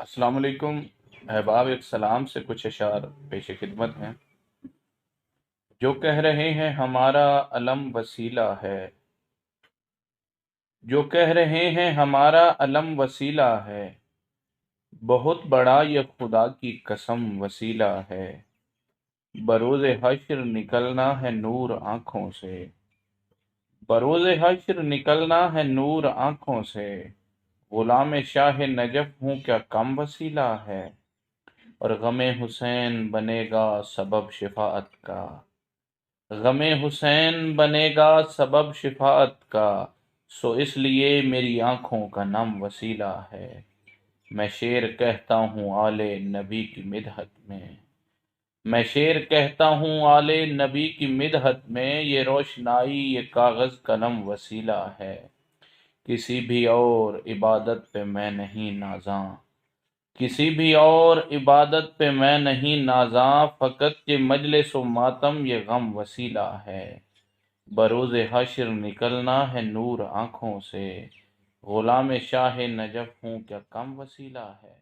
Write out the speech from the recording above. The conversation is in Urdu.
السلام علیکم احباب، ایک سلام سے کچھ اشعار پیش خدمت ہیں۔ جو کہہ رہے ہیں ہمارا علم وسیلہ ہے، جو کہہ رہے ہیں ہمارا علم وسیلہ ہے، بہت بڑا یہ خدا کی قسم وسیلہ ہے۔ بروز حشر نکلنا ہے نور آنکھوں سے، بروز حشر نکلنا ہے نور آنکھوں سے۔ غلام شاہ نجف ہوں کیا کم وسیلہ ہے، اور غم حسین بنے گا سبب شفاعت کا، غم حسین بنے گا سبب شفاعت کا۔ سو اس لیے میری آنکھوں کا نم وسیلہ ہے۔ میں شعر کہتا ہوں آل نبی کی مدحت میں، میں شعر کہتا ہوں آل نبی کی مدحت میں۔ یہ روشنائی یہ کاغذ قلم وسیلہ ہے، کسی بھی اور عبادت پہ میں نہیں نازاں، کسی بھی اور عبادت پہ میں نہیں نازاں۔ فقط یہ مجلس و ماتم یہ غم وسیلہ ہے، بروز حشر نکلنا ہے نور آنکھوں سے۔ غلام شاہ نجف ہوں کیا کم وسیلہ ہے۔